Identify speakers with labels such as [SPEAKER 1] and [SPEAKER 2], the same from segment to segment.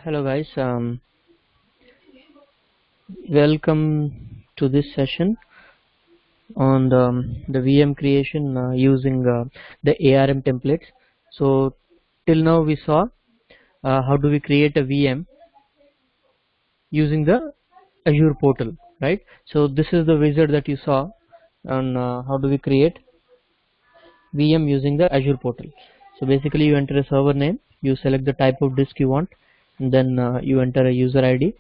[SPEAKER 1] Hello guys, welcome to this session on the VM creation using the ARM templates. So till now we saw how do we create a VM using the Azure portal, right? So this is the wizard that you saw on how do we create VM using the Azure portal. So basically you enter a server name, you select the type of disk you want, and then you enter a user ID,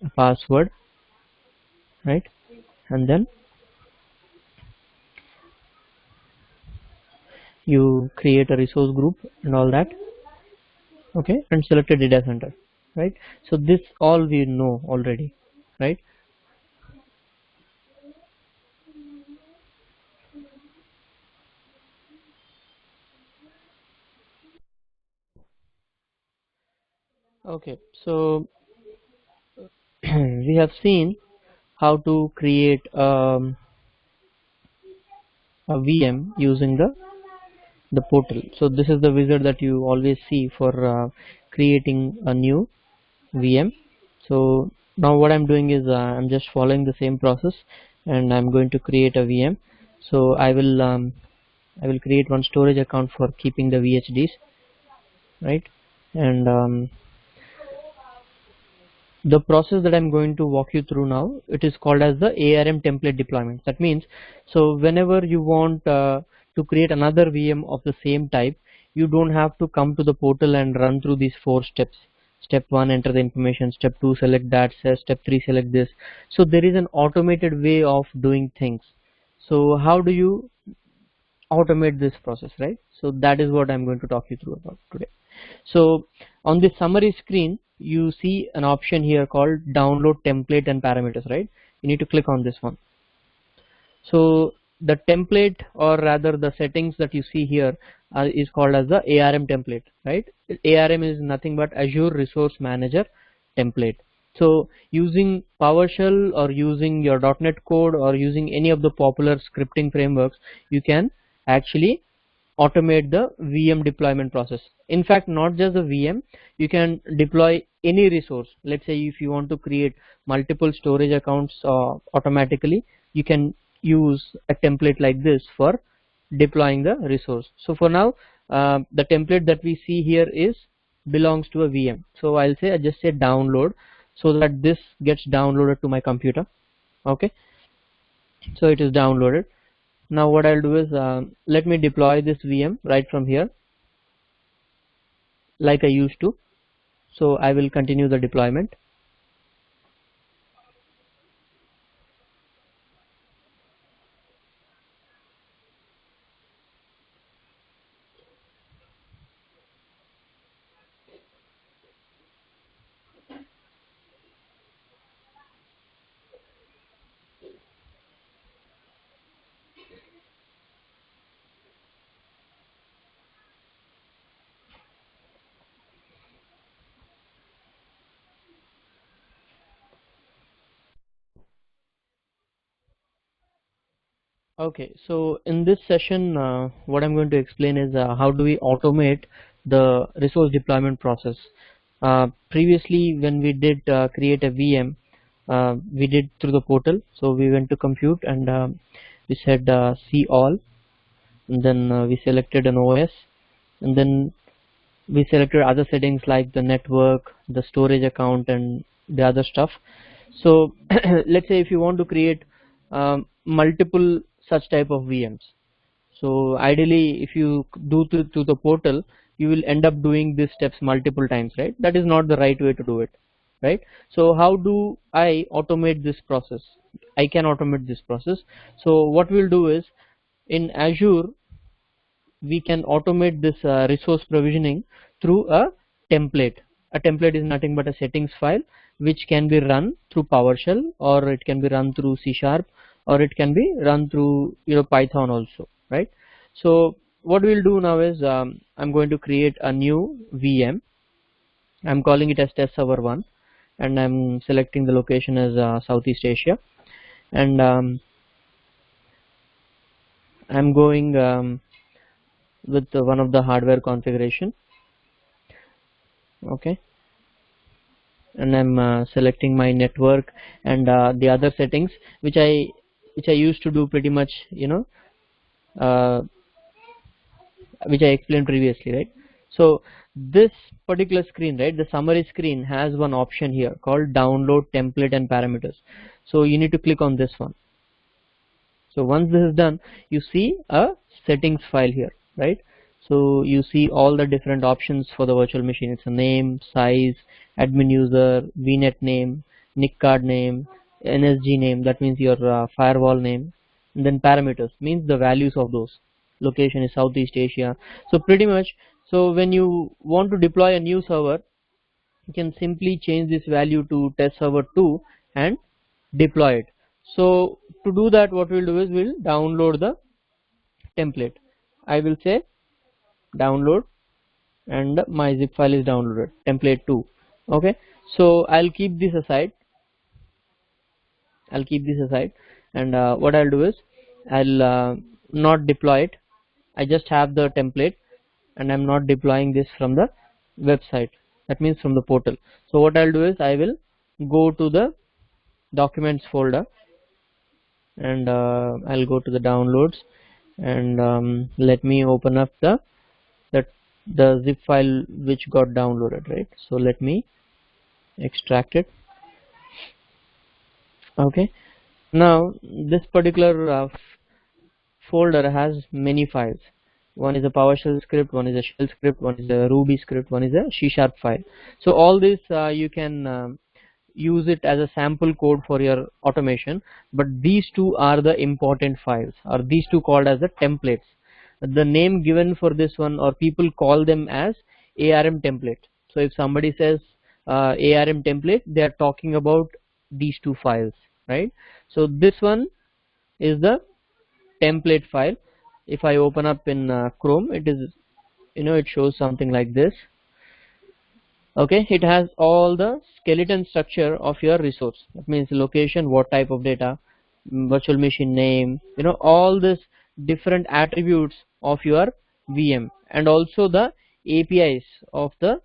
[SPEAKER 1] a password, right? And then you create a resource group and all that, okay, and select a data center, right? So this all we know already, right? Okay, so we have seen how to create a VM using the portal. So this is the wizard that you always see for creating a new VM. So now what I'm doing is I'm just following the same process, and I'm going to create a VM. So I will create one storage account for keeping the VHDs, right? And the process that I'm going to walk you through now, it is called as the ARM template deployment. That means, so whenever you want to create another VM of the same type, you don't have to come to the portal and run through these 4 steps. Step 1, enter the information. Step 2, select that. Step 3, select this. So there is an automated way of doing things. So how do you automate this process, right? So that is what I'm going to talk you through about today. So on the summary screen, you see an option here called download template and parameters, right? You need to click on this one. So the template, or rather the settings that you see here is called as the ARM template, right? ARM is nothing but Azure Resource Manager template. So using PowerShell or using your .NET code or using any of the popular scripting frameworks, you can actually automate the VM deployment process. In fact, not just the VM, you can deploy any resource. Let's say if you want to create multiple storage accounts automatically, you can use a template like this for deploying the resource. So for now, the template that we see here is belongs to a VM. So I just say download, so that this gets downloaded to my computer. Okay, so it is downloaded. Now what I'll do is let me deploy this VM right from here like I used to. So I will continue the deployment. Okay, so in this session, what I'm going to explain is how do we automate the resource deployment process. Previously, when we did create a VM, we did through the portal. So we went to compute and we said see all, and then we selected an OS, and then we selected other settings like the network, the storage account, and the other stuff. So let's say if you want to create multiple such type of VMs, so ideally if you do to the portal, you will end up doing these steps multiple times, right? That is not the right way to do it, right? So how do I automate this process? I can automate this process. So what we'll do is, in Azure we can automate this resource provisioning through a template. A template is nothing but a settings file which can be run through PowerShell, or it can be run through C#, or it can be run through Python also, right? So what we'll do now is I'm going to create a new VM. I'm calling it as test server 1, and I'm selecting the location as Southeast Asia, and I'm going with one of the hardware configuration. Okay, and I'm selecting my network and the other settings which I used to do pretty much, uh, which I explained previously, right? So this particular screen, right, the summary screen has one option here called download template and parameters. So you need to click on this one. So once this is done, you see a settings file here, right? So you see all the different options for the virtual machine. It's a name, size, admin user, VNet name, NIC card name, NSG name, that means your firewall name, and then parameters means the values of those. Location is Southeast Asia. So pretty much, so when you want to deploy a new server, you can simply change this value to test server 2 and deploy it. So to do that, what we'll do is we'll download the template. I will say download, and my zip file is downloaded, template 2. Okay, so I'll keep this aside. And what I'll do is I'll not deploy it. I just have the template and I'm not deploying this from the website, that means from the portal. So what I'll do is I will go to the documents folder, and I'll go to the downloads, and let me open up the zip file which got downloaded, right? So let me extract it. Okay, now this particular folder has many files. One is a PowerShell script, one is a shell script, one is a Ruby script, one is a C# file. So all this you can use it as a sample code for your automation, but these two are the important files, or these two called as the templates. The name given for this one, or people call them as ARM template. So if somebody says ARM template, they are talking about these two files, right? So this one is the template file. If I open up in Chrome, it is, it shows something like this. Okay, it has all the skeleton structure of your resource. That means location, what type of data, virtual machine name, all this different attributes of your VM, and also the APIs of the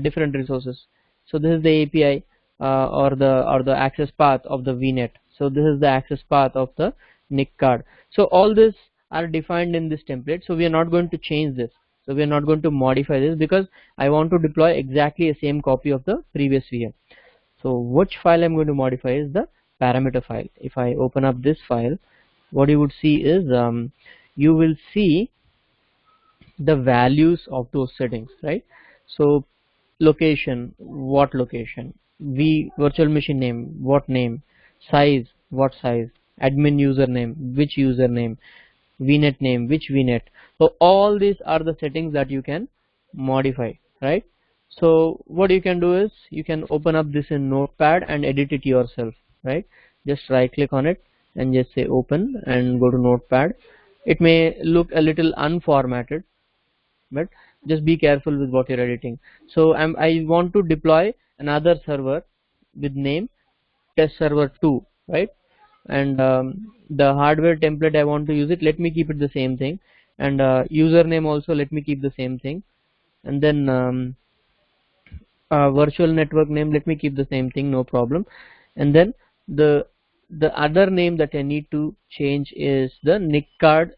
[SPEAKER 1] different resources. So this is the API or the access path of the VNet. So this is the access path of the NIC card. So all this are defined in this template. So we are not going to change this. So we are not going to modify this because I want to deploy exactly the same copy of the previous VM. So which file I'm going to modify is the parameter file. If I open up this file, what you would see is you will see the values of those settings, right? So location, what location, virtual machine name, what name, size, what size, admin username, which username, VNet name, which VNet. So all these are the settings that you can modify, right? So what you can do is you can open up this in Notepad and edit it yourself, right? Just right click on it and just say open and go to Notepad. It may look a little unformatted, but just be careful with what you're editing. So I want to deploy another server with name test server 2, right? And the hardware template I want to use it, let me keep it the same thing, and username also let me keep the same thing, and then virtual network name let me keep the same thing, no problem. And then the other name that I need to change is the NIC card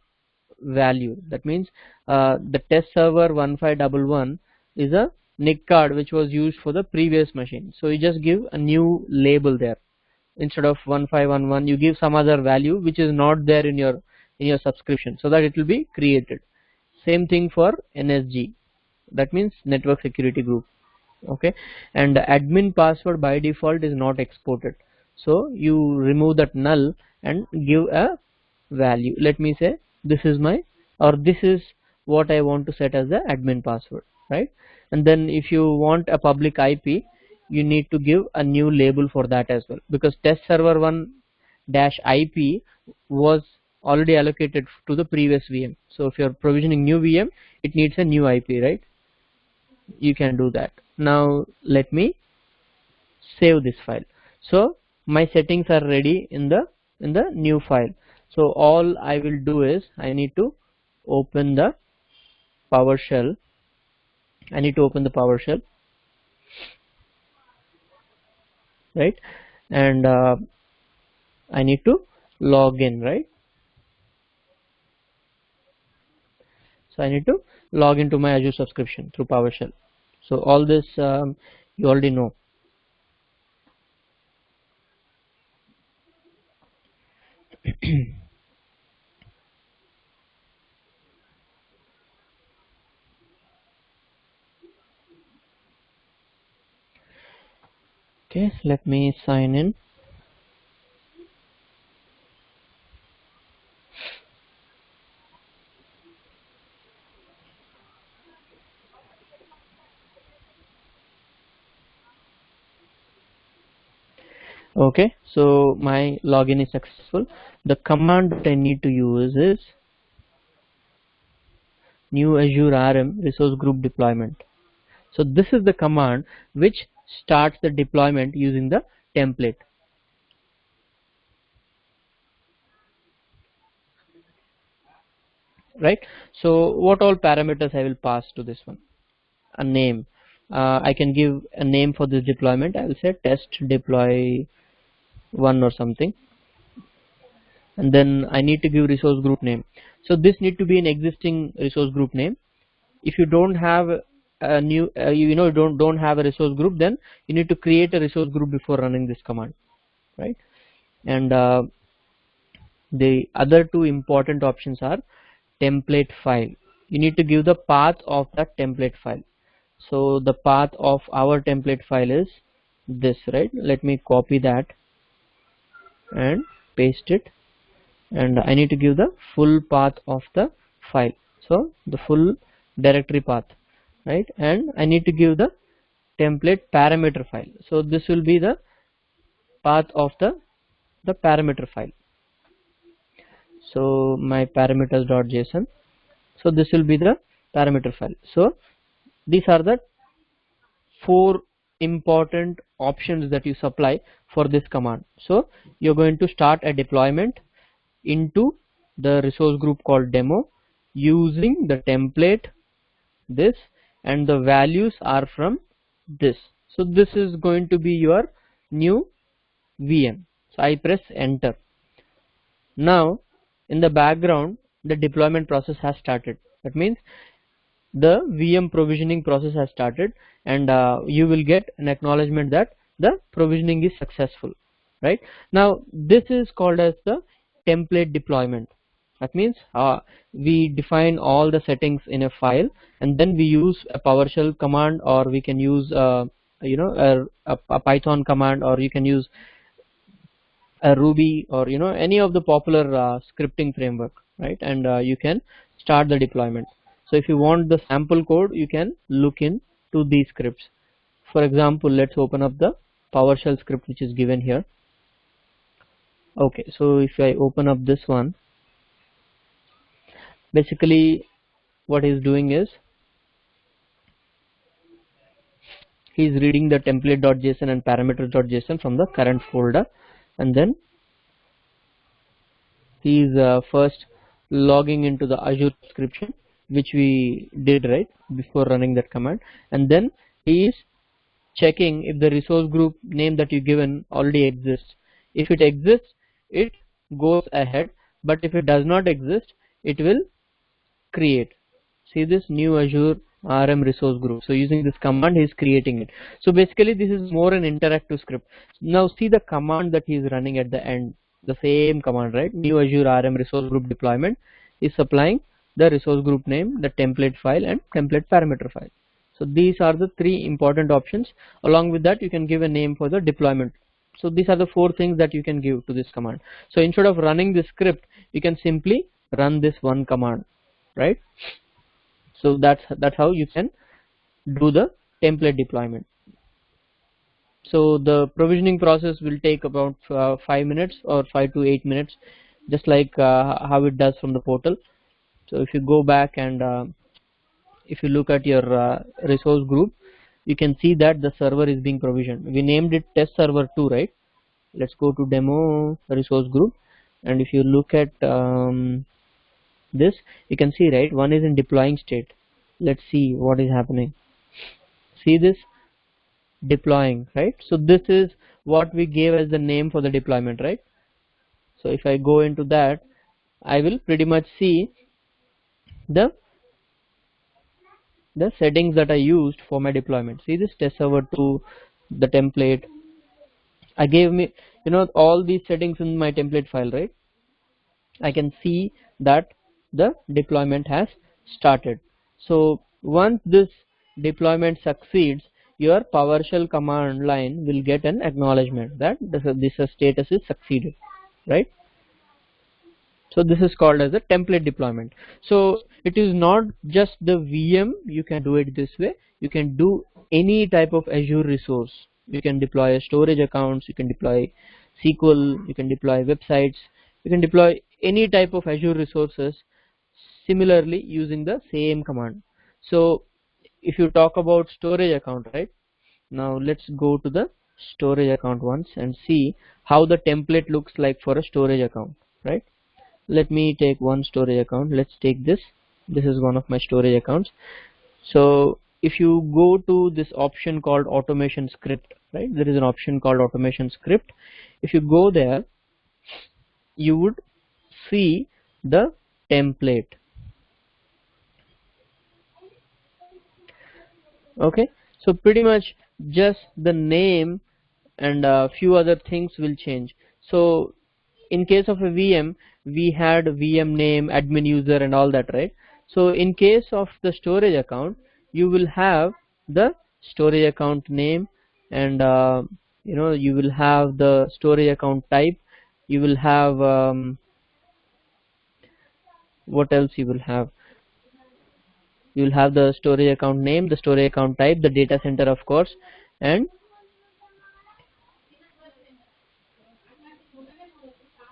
[SPEAKER 1] value. That means the test server 1511 is a NIC card which was used for the previous machine, so you just give a new label there. Instead of 1511 you give some other value which is not there in your subscription, so that it will be created. Same thing for NSG, that means network security group. Okay, and the admin password by default is not exported, so you remove that null and give a value. Let me say this is my, or this is what I want to set as the admin password, right? And then if you want a public IP, you need to give a new label for that as well, because test server 1 dash IP was already allocated to the previous VM. So if you're provisioning new VM, it needs a new IP, right? You can do that. Now let me save this file. So my settings are ready in the new file. So all I will do is I need to open the PowerShell. right? And I need to log in, right? So I need to log into my Azure subscription through PowerShell. So all this you already know. Okay, let me sign in. Okay, so my login is successful. The command that I need to use is new Azure RM resource group deployment. So this is the command which starts the deployment using the template, right? So what all parameters I will pass to this one? A name. I can give a name for this deployment. I will say test deploy 1 or something, and then I need to give resource group name. So this need to be an existing resource group name. If you don't have a new don't have a resource group, then you need to create a resource group before running this command, right? And the other two important options are template file. You need to give the path of that template file. So the path of our template file is this, right? Let me copy that and paste it, and I need to give the full path of the file, so the full directory path, right? And I need to give the template parameter file, so this will be the path of the parameter file. So my parameters.json, so this will be the parameter file. So these are the 4 important options that you supply for this command. So you're going to start a deployment into the resource group called demo using the template this, and the values are from this. So this is going to be your new VM. So I press enter. Now in the background the deployment process has started. That means the VM provisioning process has started, and you will get an acknowledgement that the provisioning is successful, right? Now this is called as the template deployment. That means we define all the settings in a file, and then we use a PowerShell command, or we can use a Python command, or you can use a Ruby, or any of the popular scripting framework, right? And you can start the deployment. So if you want the sample code, you can look into these scripts. For example, let's open up the PowerShell script which is given here. Okay, so if I open up this one, basically what he's doing is he's reading the template.json and parameters.json from the current folder, and then he's first logging into the Azure subscription, which we did right before running that command, and then he is checking if the resource group name that you given already exists. If it exists, it goes ahead, but if it does not exist, it will create. See this new Azure RM resource group. So using this command he is creating it. So basically this is more an interactive script. Now see the command that he is running at the end, the same command, right? New Azure RM resource group deployment is supplying the resource group name, the template file, and template parameter file. So these are the 3 important options. Along with that, you can give a name for the deployment. So these are the 4 things that you can give to this command. So instead of running this script, you can simply run this one command, right? So that's how you can do the template deployment. So the provisioning process will take about 5 minutes or 5 to 8 minutes, just like how it does from the portal. So if you go back and if you look at your resource group, you can see that the server is being provisioned. We named it test server 2, right? Let's go to demo resource group, and if you look at this, you can see, right, one is in deploying state. Let's see what is happening. See this deploying, right? So this is what we gave as the name for the deployment, right? So if I go into that, I will pretty much see the settings that I used for my deployment. See this test server 2, the template. I gave me, all these settings in my template file, right? I can see that the deployment has started. So once this deployment succeeds, your PowerShell command line will get an acknowledgement that this status is succeeded, right? So this is called as a template deployment. So it is not just the VM, you can do it this way. You can do any type of Azure resource. You can deploy storage accounts, you can deploy SQL, you can deploy websites, you can deploy any type of Azure resources similarly using the same command. So if you talk about storage account, right? Now let's go to the storage account once and see how the template looks like for a storage account, right? Let me take one storage account. Let's take this is one of my storage accounts. So if you go to this option called automation script, right, there is an option called automation script. If you go there, you would see the template. Okay, so pretty much just the name and a few other things will change. So in case of a VM, we had VM name, admin user and all that, right? So in case of the storage account, you will have the storage account name, and you will have the storage account type. You will have what else you will have? You will have the storage account name, the storage account type, the data center of course, and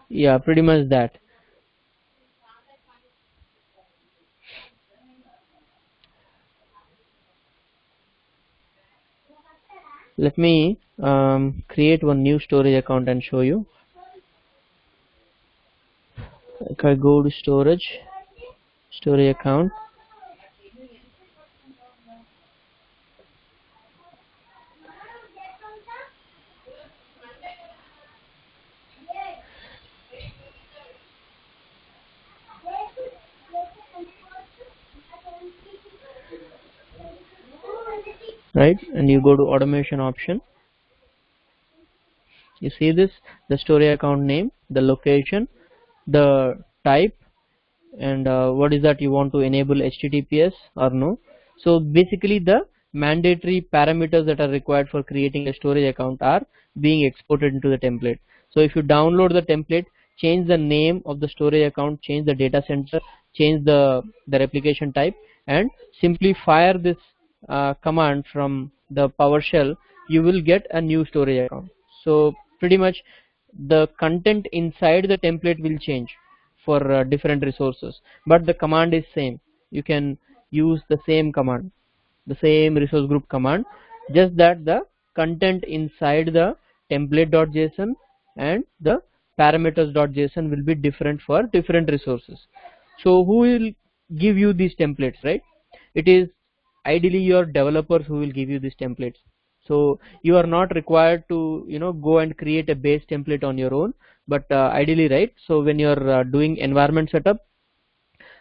[SPEAKER 1] yeah, pretty much that. Let me create one new storage account and show you. If I go to storage account, right, and you go to automation option. You see this, the storage account name, the location, the type, and what is that you want to enable HTTPS or no. So basically the mandatory parameters that are required for creating a storage account are being exported into the template. So if you download the template, change the name of the storage account, change the data center, change the replication type, and simply fire this command from the PowerShell, you will get a new storage account. So pretty much the content inside the template will change for different resources, but the command is same. You can use the same command, the same resource group command, just that the content inside the template.json and the parameters.json will be different for different resources. So who will give you these templates, right? It is ideally your developers who will give you these templates. So you are not required to go and create a base template on your own, but ideally, right, so when you are doing environment setup,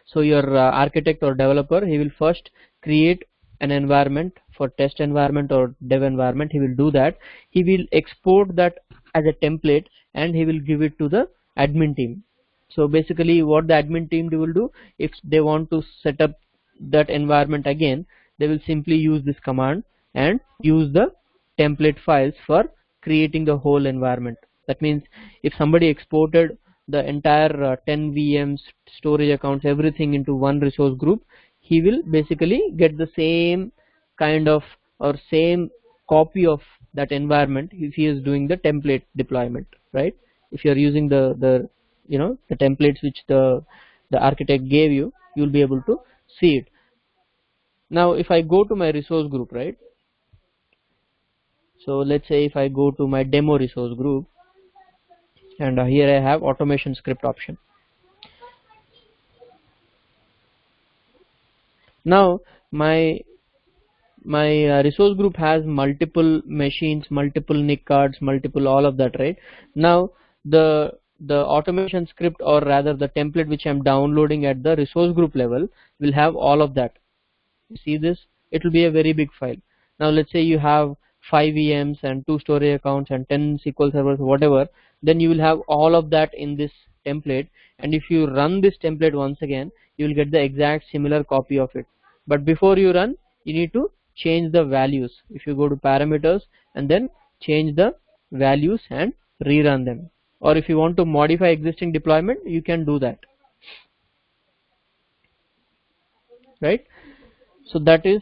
[SPEAKER 1] so your architect or developer, he will first create an environment for test environment or dev environment. He will do that, he will export that as a template, and he will give it to the admin team. So basically what the admin team will do, if they want to set up that environment again, they will simply use this command and use the template files for creating the whole environment. That means if somebody exported the entire 10 VMs, storage accounts, everything into one resource group, he will basically get the same kind of or same copy of that environment if he is doing the template deployment, right? If you are using the templates which the architect gave you, you will be able to see it. Now if I go to my resource group, right, so let's say if I go to my demo resource group, and here I have automation script option. Now my my resource group has multiple machines, multiple NIC cards, multiple all of that, right? Now the automation script, or rather the template which I'm downloading at the resource group level, will have all of that. You see this? It will be a very big file. Now let's say you have 5 VMs and 2 storage accounts and 10 SQL servers, whatever, then you will have all of that in this template, and if you run this template once again, you will get the exact similar copy of it. But before you run, you need to change the values. If you go to parameters and then change the values and rerun them, or if you want to modify existing deployment, you can do that, right? So that is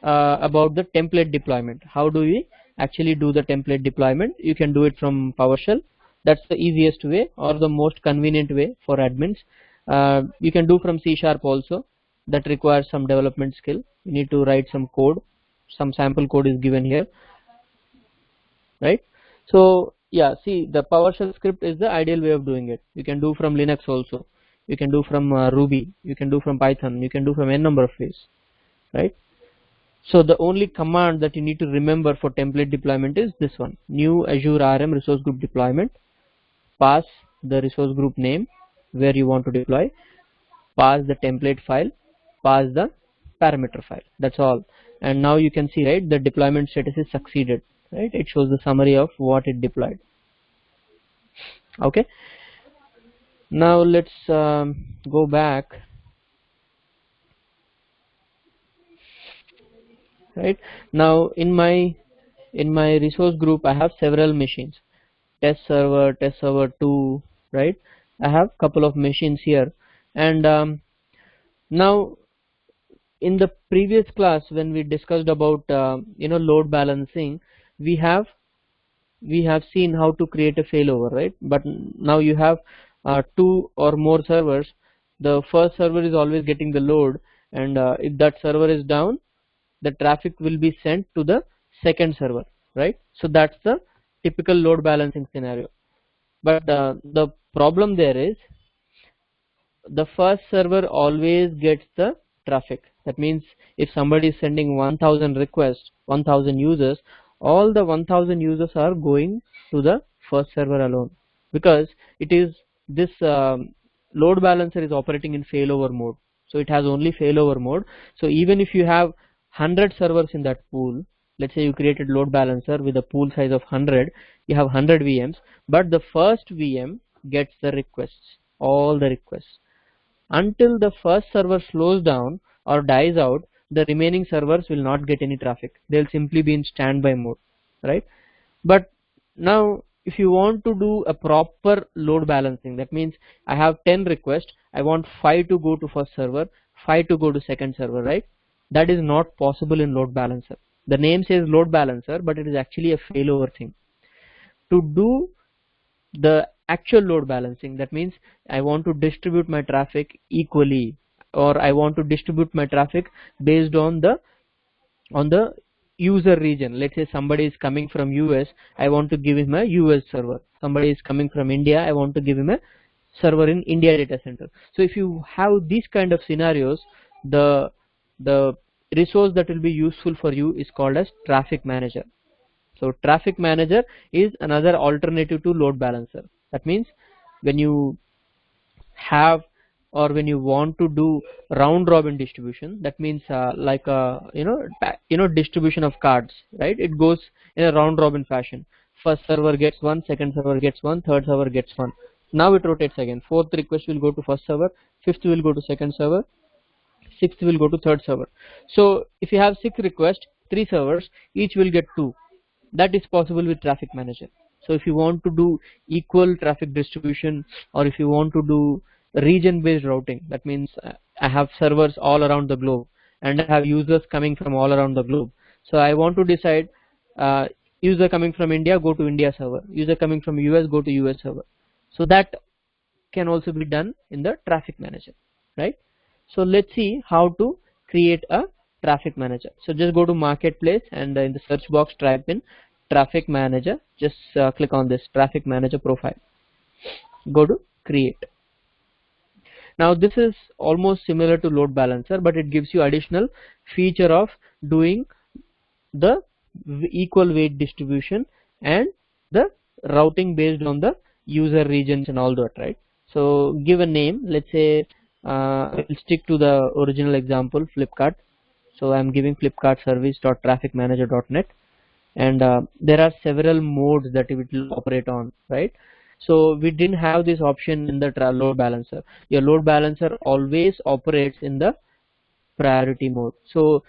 [SPEAKER 1] about the template deployment. How do we actually do the template deployment? You can do it from PowerShell. That's the easiest way, or the most convenient way for admins. You can do from C# also. That requires some development skill. You need to write some code. Some sample code is given here, right? So yeah, see, the PowerShell script is the ideal way of doing it. You can do from Linux also. You can do from Ruby. You can do from Python. You can do from n number of ways, right? So the only command that you need to remember for template deployment is this one: new Azure RM resource group deployment. Pass the resource group name where you want to deploy, pass the template file, pass the parameter file. That's all. And now you can see, right, the deployment status is succeeded, right? It shows the summary of what it deployed. Okay, now let's go back. Right now in my resource group, I have several machines: test server 2, right? I have couple of machines here. And now in the previous class, when we discussed about load balancing, we have seen how to create a failover, right? But now you have 2 or more servers. The first server is always getting the load, and if that server is down, the traffic will be sent to the second server, right? So that's the typical load balancing scenario. But the problem there is, the first server always gets the traffic. That means if somebody is sending 1000 requests, 1000 users, all the 1000 users are going to the first server alone, because it is this load balancer is operating in failover mode. So it has only failover mode. So even if you have 100 servers in that pool, let's say you created load balancer with a pool size of 100, you have 100 VMs, but the first VM gets the requests, all the requests. Until the first server slows down or dies out, the remaining servers will not get any traffic. They'll simply be in standby mode, right? But now if you want to do a proper load balancing, that means I have 10 requests, I want 5 to go to first server, 5 to go to second server, right? That is not possible in load balancer. The name says load balancer, but it is actually a failover thing. To do the actual load balancing, that means I want to distribute my traffic equally, or I want to distribute my traffic based on the user region. Let's say somebody is coming from US, I want to give him a US server. Somebody is coming from India, I want to give him a server in India data center. So if you have these kind of scenarios, the resource that will be useful for you is called as Traffic Manager. So Traffic Manager is another alternative to load balancer. That means when you have, or when you want to do round robin distribution, that means like a distribution of cards, right? It goes in a round robin fashion. First server gets one, second server gets one, third server gets one. Now it rotates again. Fourth request will go to first server, fifth will go to second server, sixth will go to third server. So if you have 6 requests, 3 servers, each will get 2. That is possible with Traffic Manager. So if you want to do equal traffic distribution, or if you want to do region based routing, that means I have servers all around the globe and I have users coming from all around the globe. So I want to decide user coming from India, go to India server, user coming from US, go to US server. So that can also be done in the Traffic Manager, right? So let's see how to create a Traffic Manager. So just go to Marketplace and in the search box type in Traffic Manager. Just click on this Traffic Manager profile. Go to create. Now this is almost similar to load balancer, but it gives you additional feature of doing the equal weight distribution and the routing based on the user regions and all that, right? So give a name, let's say we'll stick to the original example, Flipkart. So I'm giving Flipkart service.trafficmanager.net, and there are several modes that it will operate on, right? So we didn't have this option in the load balancer. Your load balancer always operates in the priority mode. So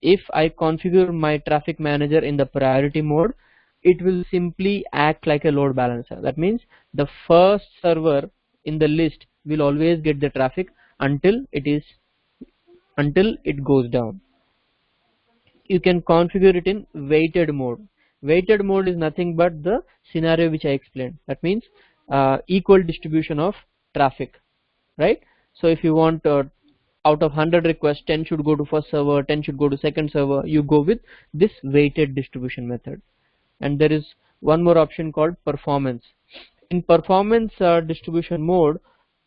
[SPEAKER 1] if I configure my traffic manager in the priority mode, it will simply act like a load balancer. That means the first server in the list will always get the traffic until it goes down. You can configure it in weighted mode. Weighted mode is nothing but the scenario which I explained. That means equal distribution of traffic, right? So if you want out of 100 requests, 10 should go to first server, 10 should go to second server, you go with this weighted distribution method. And there is one more option called performance. In performance distribution mode,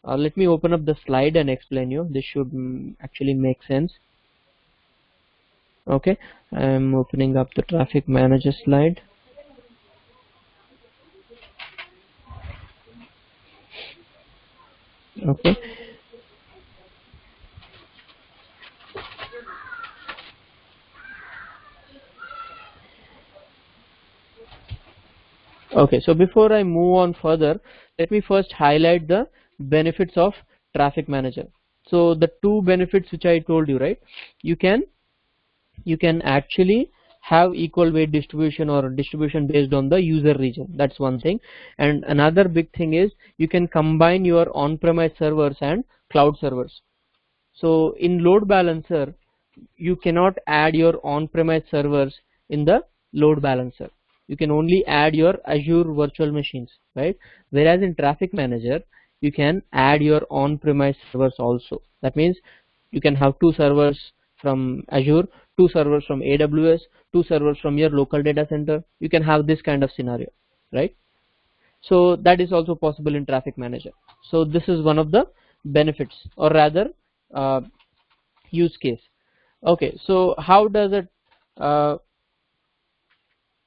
[SPEAKER 1] let me open up the slide and explain you. This should actually make sense. Okay, I'm opening up the traffic manager slide. Okay, okay, so before I move on further, let me first highlight the benefits of traffic manager. So the two benefits which I told you, right? You can actually have equal weight distribution or distribution based on the user region. That's one thing. And another big thing is you can combine your on-premise servers and cloud servers. So in load balancer, you cannot add your on-premise servers in the load balancer. You can only add your Azure virtual machines, right? Whereas in traffic manager, you can add your on-premise servers also. That means you can have two servers from Azure, two servers from AWS, two servers from your local data center. You can have this kind of scenario, right? So that is also possible in traffic manager. So this is one of the benefits, or rather use case. Okay, so how does it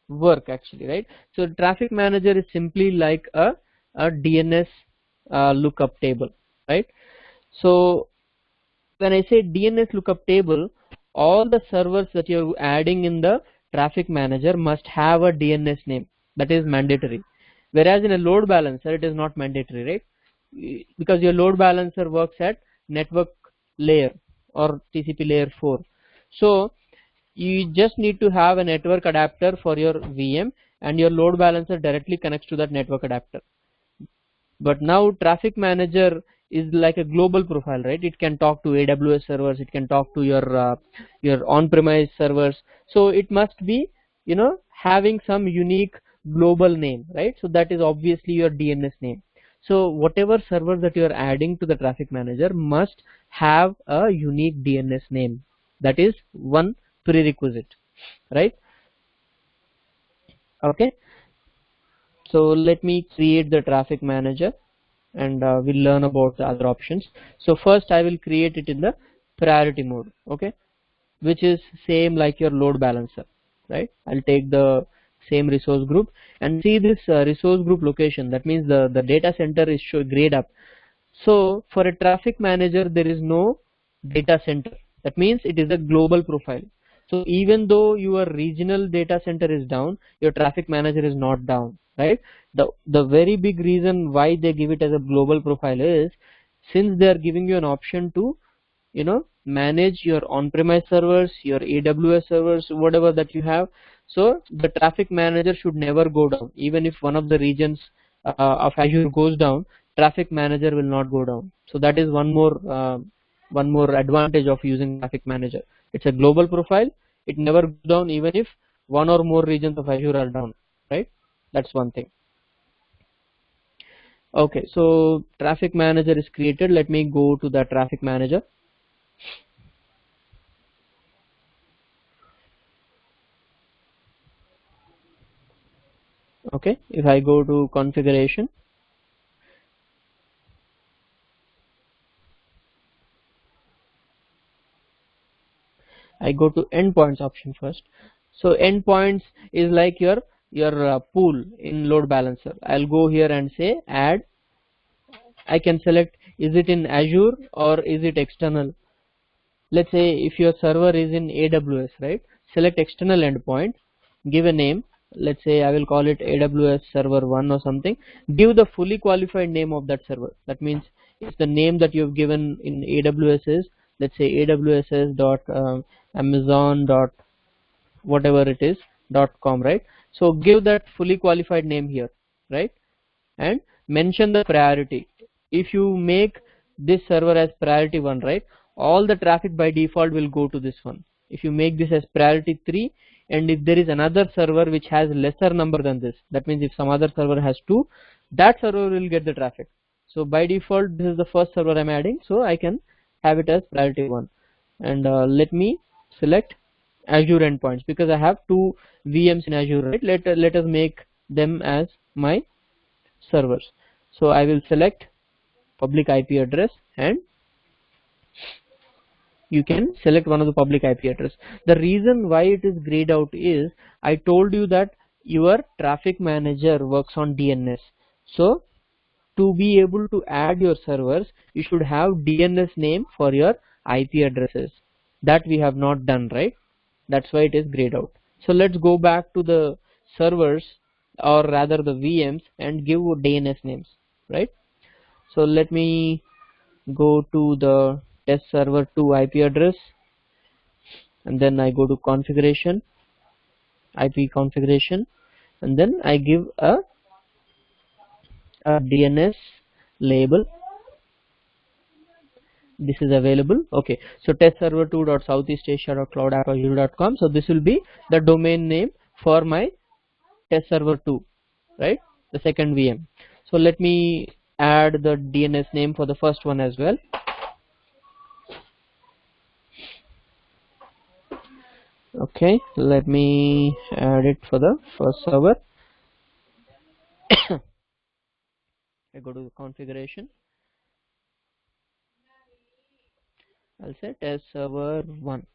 [SPEAKER 1] work actually, right? So traffic manager is simply like a DNS lookup table, right? So when I say DNS lookup table, all the servers that you're adding in the traffic manager must have a DNS name. That is mandatory. Whereas in a load balancer, it is not mandatory, right? Because your load balancer works at network layer or TCP layer 4. So you just need to have a network adapter for your VM, and your load balancer directly connects to that network adapter. But now traffic manager is like a global profile, right? It can talk to AWS servers, it can talk to your on-premise servers. So it must be, having some unique global name, right? So that is obviously your DNS name. So whatever server that you are adding to the traffic manager must have a unique DNS name. That is one prerequisite, right? Okay, so let me create the traffic manager, and we'll learn about the other options. So first I will create it in the priority mode, okay, which is same like your load balancer, right? I'll take the same resource group and see this resource group location. That means the data center is grayed up. So for a traffic manager, there is no data center. That means it is a global profile. So even though your regional data center is down, your traffic manager is not down, right? The very big reason why they give it as a global profile is, since they are giving you an option to manage your on-premise servers, your AWS servers, whatever that you have. So the traffic manager should never go down. Even if one of the regions of Azure goes down, traffic manager will not go down. So that is one more advantage of using traffic manager. It's a global profile. It never goes down even if one or more regions of Azure are down, right? That's one thing. Okay, so traffic manager is created. Let me go to the traffic manager. Okay, if I go to configuration, I go to endpoints option first. So endpoints is like your pool in load balancer. I'll go here and say add. I can select is it in Azure or is it external. Let's say if your server is in AWS, right? Select external endpoint, give a name. Let's say I will call it AWS server 1 or something. Give the fully qualified name of that server. That means if the name that you've given in AWS is, let's say AWS dot Amazon dot whatever it is .com, right? So give that fully qualified name here, right? And mention the priority. If you make this server as priority 1, right, all the traffic by default will go to this one. If you make this as priority 3, and if there is another server which has lesser number than this, that means if some other server has 2, that server will get the traffic. So by default this is the first server I'm adding, so I can have it as priority 1. And let me select Azure endpoints because I have 2 VMs in Azure, right? Let us make them as my servers. So I will select public IP address, and you can select one of the public IP address. The reason why it is grayed out is I told you that your traffic manager works on DNS. So to be able to add your servers, you should have DNS name for your IP addresses. That we have not done, right? That's why it is grayed out. So let's go back to the servers, or rather the VMs, and give DNS names, right? So let me go to the test server 2 IP address, and then I go to configuration, IP configuration, and then I give a DNS label. This is available. Okay, so test server 2.southeastasia.cloud@azure.com. So this will be the domain name for my test server 2, right? The second VM. So let me add the DNS name for the first one as well. Okay, let me add it for the first server. I go to the configuration. I'll say test server 1.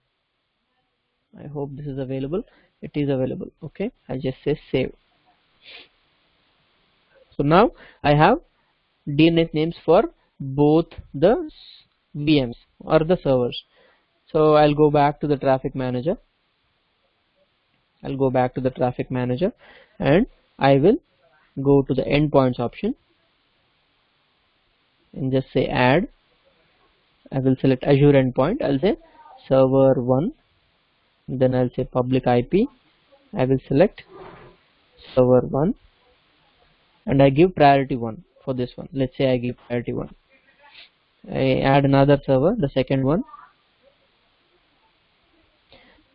[SPEAKER 1] I hope this is available. It is available. Okay, I'll just say save. So now I have DNS names for both the VMs or the servers. So I'll go back to the traffic manager. And I will go to the endpoints option and just say add. I will select Azure endpoint. I'll say server 1. Then I'll say public IP. I will select server 1, and I give priority 1 for this one. Let's say I give priority 1. I add another server, the second one.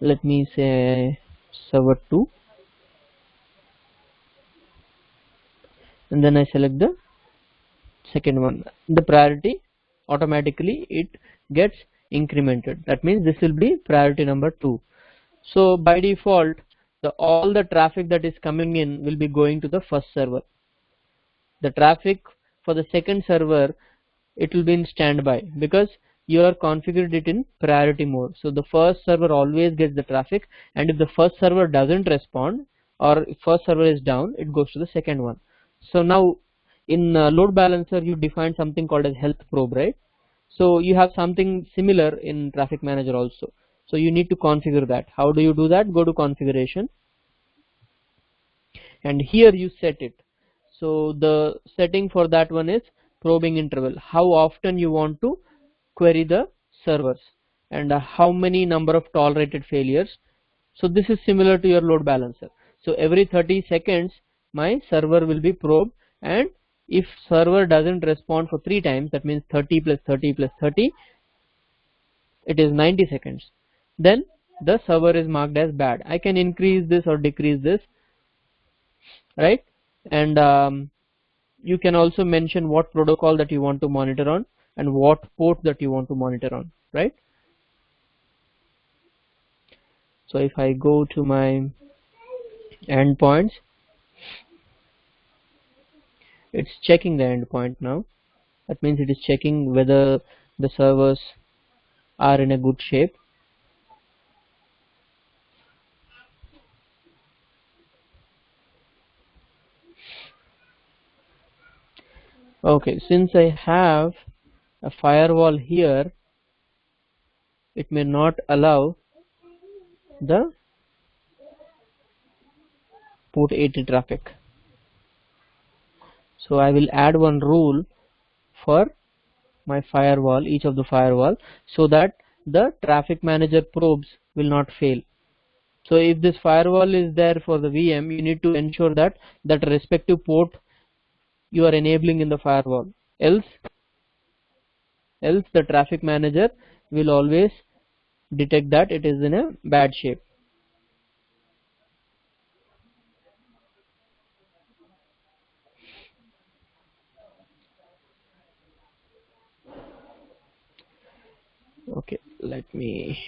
[SPEAKER 1] Let me say server 2, and then I select the second one. The priority automatically it gets incremented. That means this will be priority number 2. So by default all the traffic that is coming in will be going to the first server. The traffic for the second server, it will be in standby because you are configured it in priority mode. So the first server always gets the traffic, and if the first server doesn't respond, or if first server is down, it goes to the second one. So now in load balancer you define something called as health probe, right? So you have something similar in traffic manager also. So you need to configure that. How do you do that? Go to configuration, and here you set it. So the setting for that one is probing interval. How often you want to query the servers, and how many number of tolerated failures. So this is similar to your load balancer. So every 30 seconds my server will be probed, and if server doesn't respond for 3 times, that means 30 plus 30 plus 30, it is 90 seconds. Then the server is marked as bad. I can increase this or decrease this, right? And you can also mention what protocol that you want to monitor on and what port that you want to monitor on, right? So if I go to my endpoints, it's checking the endpoint now. That means it is checking whether the servers are in a good shape. Okay, since I have a firewall here, it may not allow the port 80 traffic. So I will add one rule for my firewall, each of the firewall, so that the traffic manager probes will not fail. So if this firewall is there for the VM, you need to ensure that that respective port you are enabling in the firewall. Else the traffic manager will always detect that it is in a bad shape. Okay, let me.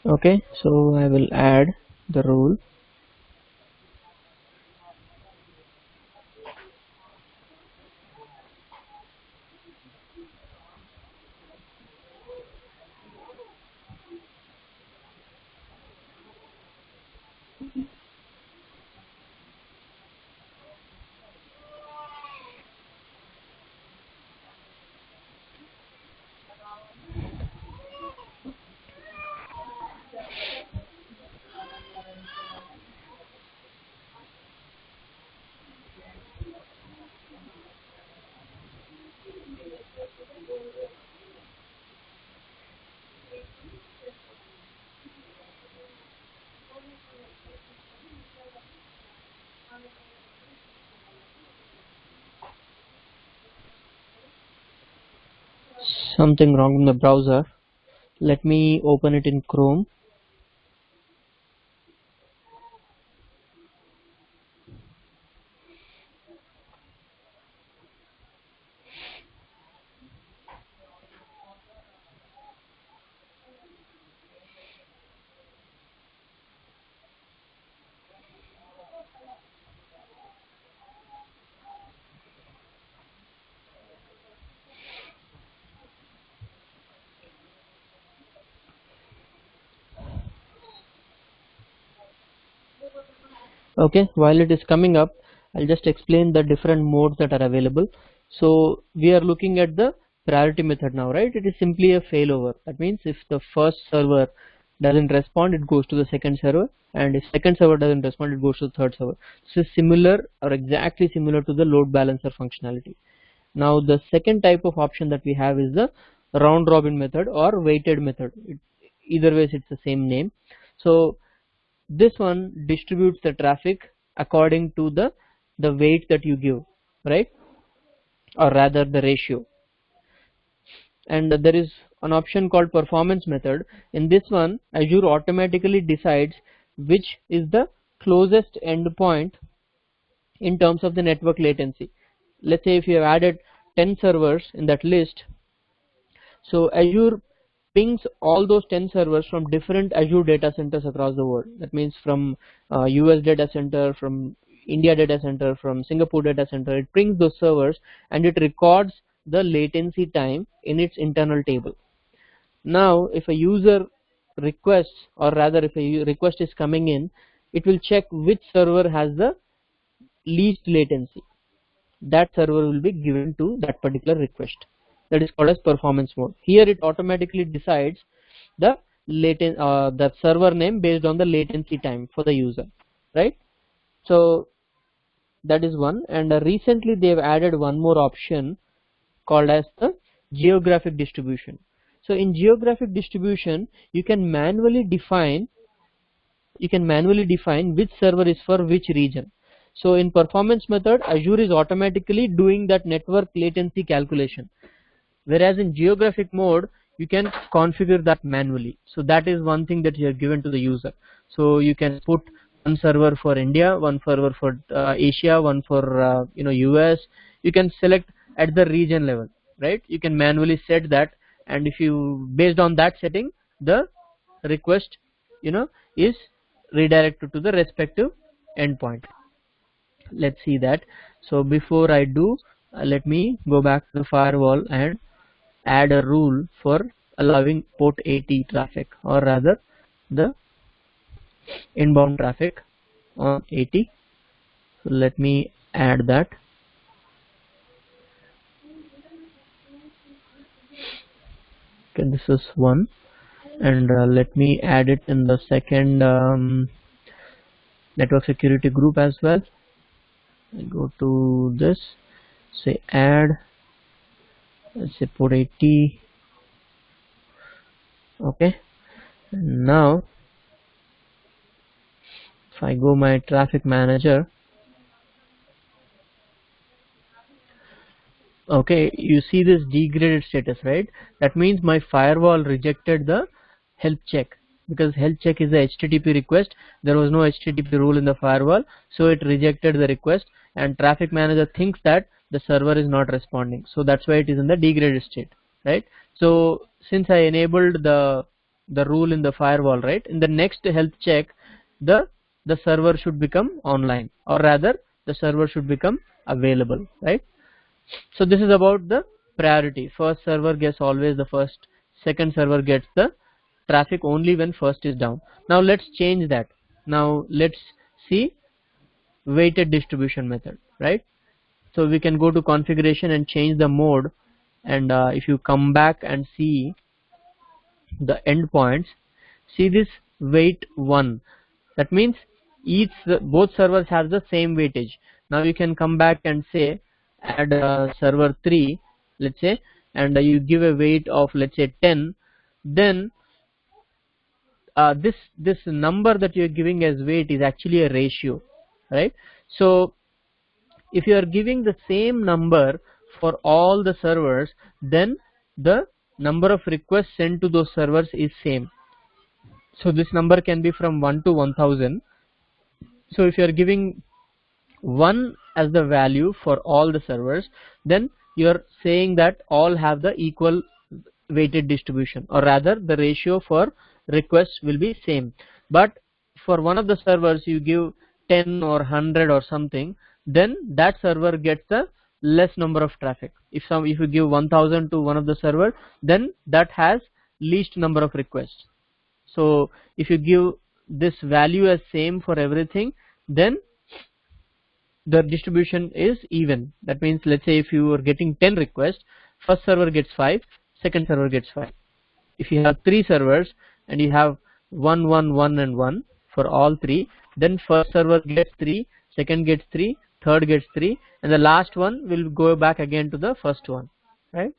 [SPEAKER 1] Okay, so I will add the rule. Something wrong in the browser. Let me open it in Chrome. Okay, while it is coming up, I'll just explain the different modes that are available. So we are looking at the priority method now, right? It is simply a failover. That means if the first server doesn't respond, it goes to the second server, and if second server doesn't respond, it goes to the third server. This is similar or exactly similar to the load balancer functionality. Now the second type of option that we have is the round robin method or weighted method. Either ways it's the same name. So this one distributes the traffic according to the weight that you give, right, or rather the ratio. And there is an option called performance method. In this one, Azure automatically decides which is the closest endpoint in terms of the network latency. Let's say if you have added 10 servers in that list, so Azure pings all those 10 servers from different Azure data centers across the world. That means from US data center, from India data center, from Singapore data center. It pings those servers and it records the latency time in its internal table. Now if a user requests, or rather if a request is coming in, it will check which server has the least latency. That server will be given to that particular request. That is called as performance mode. Here it automatically decides the the server name based on the latency time for the user, right? So that is one. And recently they have added one more option called as the geographic distribution. So in geographic distribution, you can manually define which server is for which region. So in performance method, Azure is automatically doing that network latency calculation, whereas in geographic mode you can configure that manually. So that is one thing that you have given to the user. So you can put one server for India, one server for Asia, one for US. You can select at the region level, right? You can manually set that, and if you based on that setting, the request is redirected to the respective endpoint. Let's see that. So before I do, let me go back to the firewall and add a rule for allowing port 80 traffic, or rather the inbound traffic on 80. So let me add that. Okay, this is one, and let me add it in the second network security group as well. I go to this, say add, let's say port 80. Okay, and now if I go my traffic manager, okay, you see this degraded status, right? That means my firewall rejected the health check, because health check is a HTTP request. There was no HTTP rule in the firewall, so it rejected the request, and traffic manager thinks that the server is not responding, so that's why it is in the degraded state, right? So since I enabled the rule in the firewall, right, in the next health check, the server should become online, or rather the server should become available, right? So this is about the priority. First server gets always the first, second server gets the traffic only when first is down. Now let's change that. Now let's see weighted distribution method, right? So we can go to configuration and change the mode, and if you come back and see the endpoints, see this weight 1. That means both servers have the same weightage. Now you can come back and say add server 3, let's say, and you give a weight of, let's say, 10. Then this number that you're giving as weight is actually a ratio, right? So if you are giving the same number for all the servers, then the number of requests sent to those servers is same. So this number can be from 1 to 1000. So if you are giving 1 as the value for all the servers, then you're saying that all have the equal weighted distribution, or rather the ratio for requests will be same. But for one of the servers you give 10 or 100 or something, then that server gets the less number of traffic. If you give 1000 to one of the server, then that has least number of requests. So if you give this value as same for everything, then the distribution is even. That means, let's say if you are getting 10 requests, first server gets 5, second server gets 5. If you have 3 servers and you have 1 1 1 and 1 for all 3, then first server gets 3, second gets 3, third gets 3, and the last one will go back again to the first one, right?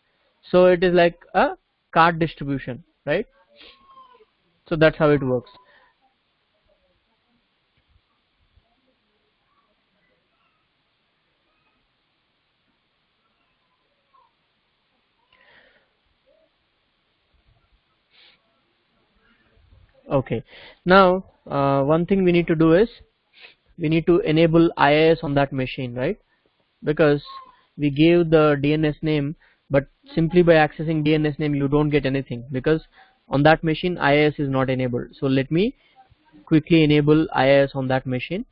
[SPEAKER 1] So it is like a card distribution, right? So that's how it works. Okay, now one thing we need to do is we need to enable IIS on that machine, right? Because we gave the DNS name, but simply by accessing DNS name you don't get anything, because on that machine IIS is not enabled. So let me quickly enable IIS on that machine.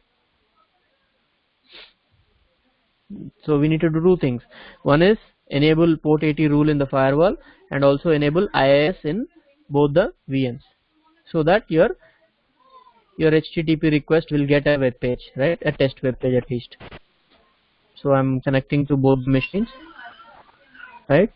[SPEAKER 1] So we need to do 2 things. One is enable port 80 rule in the firewall, and also enable IIS in both the VMs, so that your HTTP request will get a web page, right? A test web page at least. So I'm connecting to both machines, right?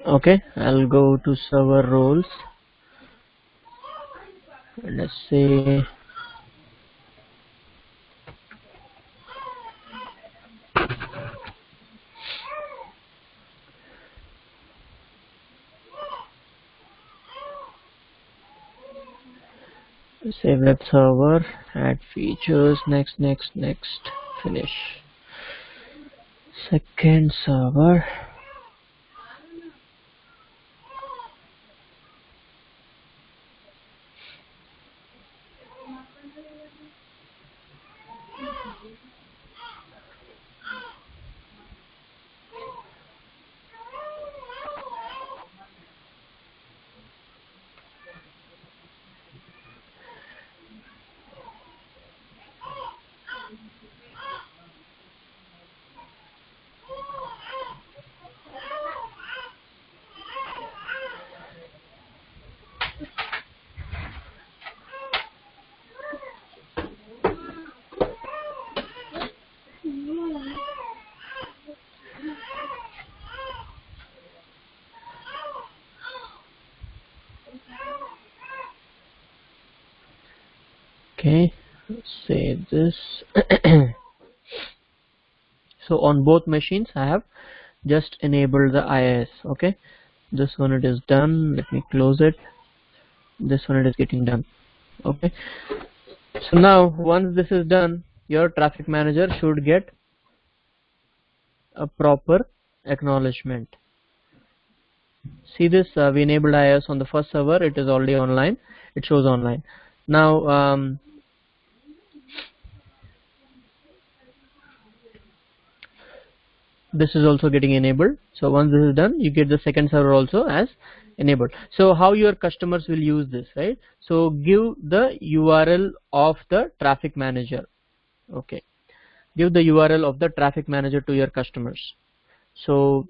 [SPEAKER 1] Okay, I'll go to server roles, and let's say say web server, add features, next, next, next, finish. Second server. Okay, save this. So on both machines I have just enabled the IIS. Okay, this one it is done. Let me close it. This one it is getting done. Okay, so now once this is done, your traffic manager should get a proper acknowledgement. See this, we enabled IIS on the first server. It is already online. It shows online. Now this is also getting enabled. So once this is done, you get the second server also as enabled. So how your customers will use this, right? So give the URL of the traffic manager. Okay, give the URL of the traffic manager to your customers. So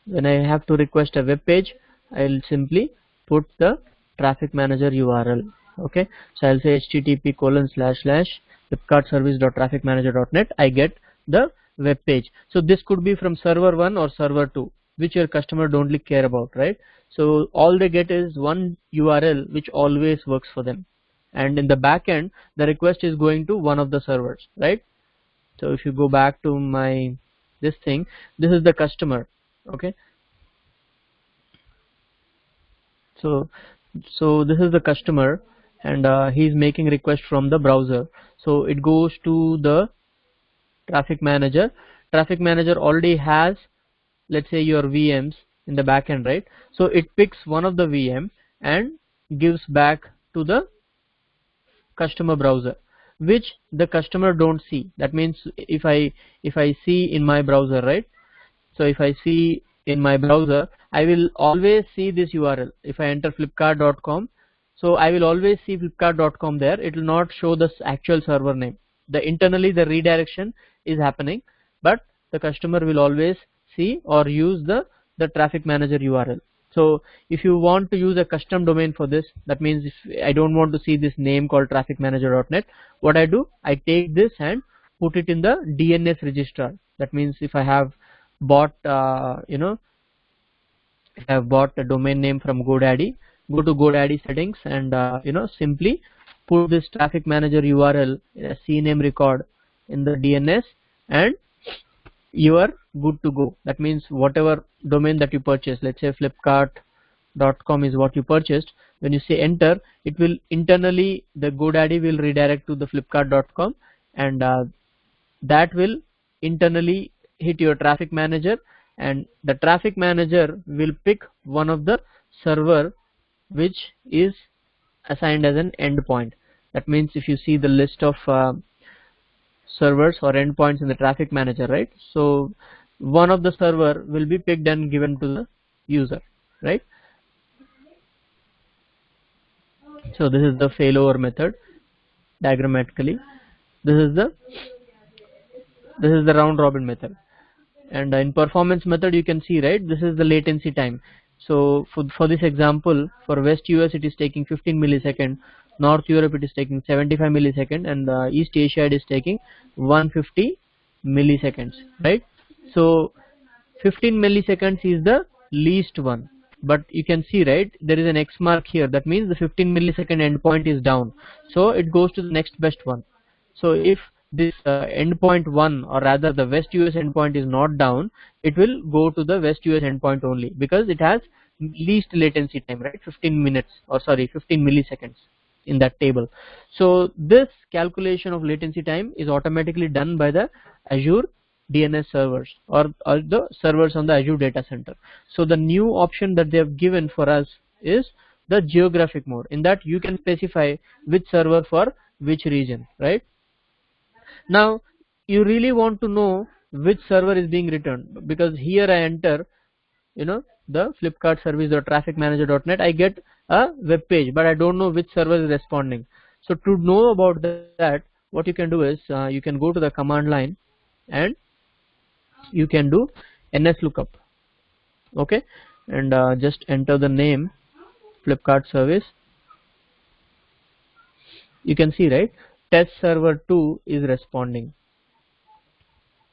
[SPEAKER 1] when I have to request a web page, I'll simply put the traffic manager URL. Okay, so I'll say http://flipkartservice.trafficmanager.net. I get the web page. So this could be from server 1 or server 2, which your customer don't really care about, right? So all they get is one URL which always works for them, and in the back end the request is going to one of the servers, right? So if you go back to my this thing, this is the customer. Okay, so this is the customer, and he's making request from the browser. So it goes to the traffic manager. Traffic manager already has, let's say, your VMs in the backend, right? So it picks one of the VM and gives back to the customer browser, which the customer don't see. That means if I see in my browser, right? So if I see in my browser, I will always see this URL. If I enter flipkart.com, so I will always see flipkart.com there. It will not show the actual server name. The internally the redirection is happening, but the customer will always see or use the traffic manager URL. So if you want to use a custom domain for this, that means if I don't want to see this name called trafficmanager.net, what I do, I take this and put it in the DNS registrar. That means if I have bought if I have bought a domain name from GoDaddy, go to GoDaddy settings and simply put this traffic manager URL in a CNAME record in the DNS, and you are good to go. That means whatever domain that you purchase, let's say flipkart.com is what you purchased, when you say enter, it will internally, the GoDaddy will redirect to the flipkart.com, and that will internally hit your traffic manager, and the traffic manager will pick one of the server which is assigned as an endpoint. That means if you see the list of servers or endpoints in the traffic manager, right? So one of the server will be picked and given to the user, right? So this is the failover method diagrammatically. This is the round robin method, and in performance method you can see, right, this is the latency time. So for this example, for West US it is taking 15 millisecond, North Europe it is taking 75 millisecond, and East Asia it is taking 150 milliseconds, right? So 15 milliseconds is the least one, but you can see, right, there is an X mark here. That means the 15 millisecond endpoint is down, so it goes to the next best one. So if this endpoint 1, or rather the West US endpoint, is not down, it will go to the West US endpoint only, because it has least latency time, right? 15 minutes, or sorry, 15 milliseconds in that table. So this calculation of latency time is automatically done by the Azure DNS servers, or the servers on the Azure data center. So the new option that they have given for us is the geographic mode. In that you can specify which server for which region, right? Now you really want to know which server is being returned, because here I enter, the Flipkart service.trafficmanager.net, I get a web page, but I don't know which server is responding. So to know about that, what you can do is you can go to the command line and you can do nslookup, okay, and just enter the name Flipkart service. You can see, right, test server 2 is responding.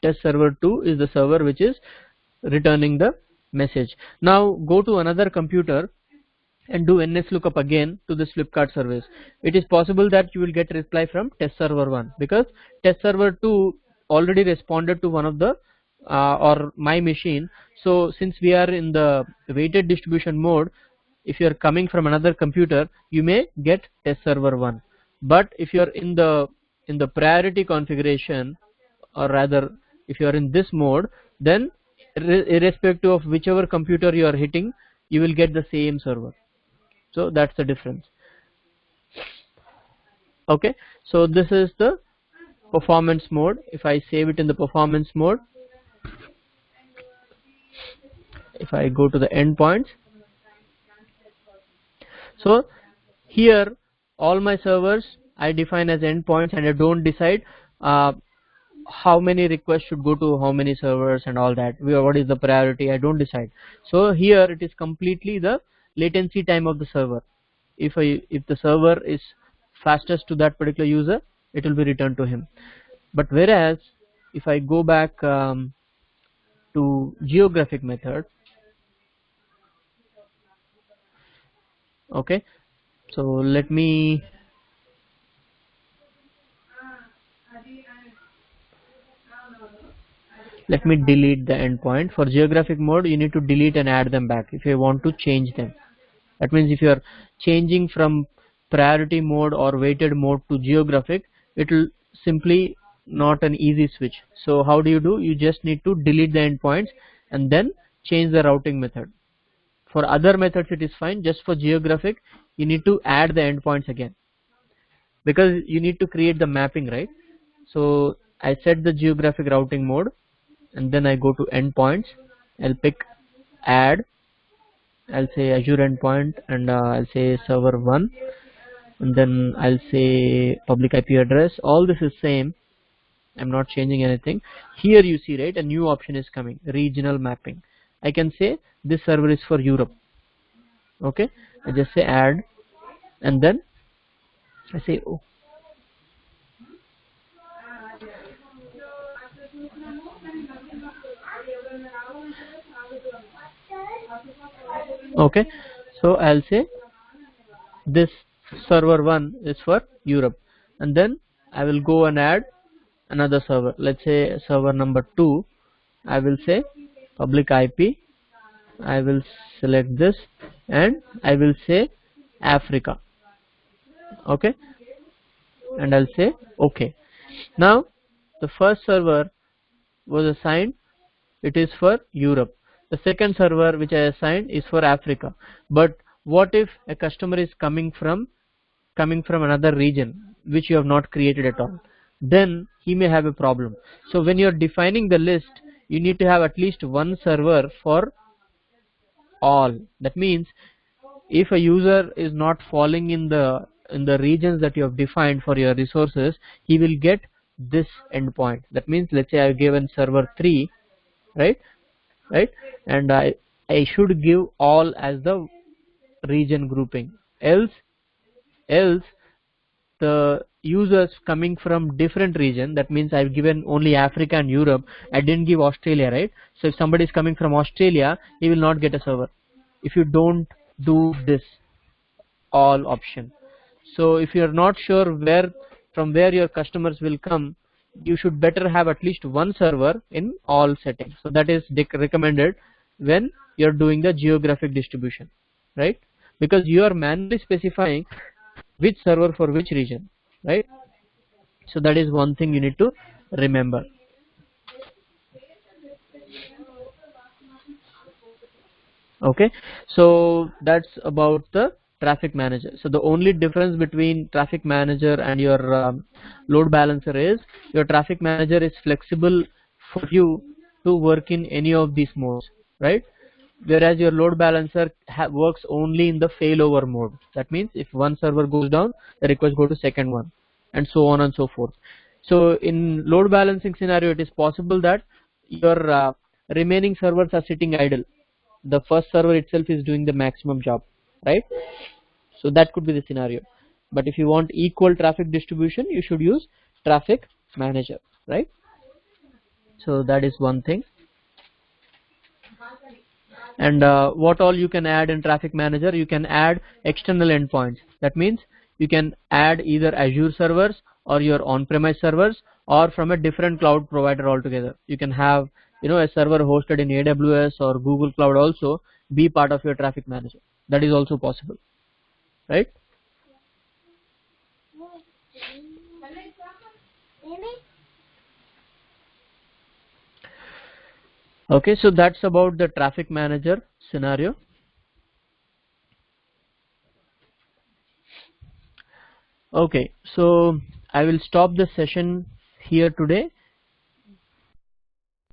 [SPEAKER 1] Test server 2 is the server which is returning the message. Now go to another computer and do nslookup again to this Flipkart service. It is possible that you will get reply from test server 1, because test server 2 already responded to one of the or my machine. So since we are in the weighted distribution mode, if you are coming from another computer, you may get test server 1. But if you are in the priority configuration, or rather if you are in this mode, then irrespective of whichever computer you are hitting, you will get the same server. So that's the difference. Okay, so this is the performance mode. If I save it in the performance mode, if I go to the endpoints, so here all my servers I define as endpoints, and I don't decide how many requests should go to how many servers and all that. What is the priority, I don't decide. So here it is completely the latency time of the server. If the server is fastest to that particular user, it will be returned to him. But whereas if I go back to geographic method, okay, so let me delete the endpoint. For geographic mode, you need to delete and add them back if you want to change them. That means if you are changing from priority mode or weighted mode to geographic, it will simply not an easy switch. So how do? You just need to delete the endpoints and then change the routing method. For other methods it is fine. Just for geographic, you need to add the endpoints again, because you need to create the mapping, right? So I set the geographic routing mode, and then I go to endpoints. I'll pick add. I'll say Azure endpoint, and I'll say server 1, and then I'll say public IP address. All this is same. I'm not changing anything. Here you see, right, a new option is coming, regional mapping. I can say this server is for Europe. Okay, I just say add, and then I say oh. Okay, so I'll say this server 1 is for Europe, and then I will go and add another server. Let's say server number 2. I will say public IP. I will select this, and I will say Africa. Okay, and I'll say okay. Now the first server was assigned, it is for Europe. The second server which I assigned is for Africa. But what if a customer is coming from another region which you have not created at all? Then he may have a problem. So when you are defining the list, you need to have at least one server for all. That means if a user is not falling in the regions that you have defined for your resources, he will get this endpoint. That means, let's say I have given server 3, right, and I should give all as the region grouping. Else the users coming from different region, that means I've given only Africa and Europe, I didn't give Australia, right? So if somebody is coming from Australia, he will not get a server if you don't do this all option. So if you are not sure from where your customers will come, you should better have at least one server in all settings. So that is recommended when you're doing the geographic distribution, right? Because you are manually specifying which server for which region, right? So that is one thing you need to remember. Okay, so that's about the traffic manager. So the only difference between traffic manager and your load balancer is your traffic manager is flexible for you to work in any of these modes, right? Whereas your load balancer works only in the failover mode. That means if one server goes down, the request go to second one, and so on and so forth. So in load balancing scenario, it is possible that your remaining servers are sitting idle. The first server itself is doing the maximum job, right? So that could be the scenario. But if you want equal traffic distribution, you should use traffic manager, right? So that is one thing. And what all you can add in traffic manager, you can add external endpoints. That means you can add either Azure servers or your on-premise servers or from a different cloud provider altogether. You can have, you know, a server hosted in AWS or Google Cloud also be part of your traffic manager. That is also possible, right? Okay, so that's about the traffic manager scenario. Okay, so I will stop the session here today,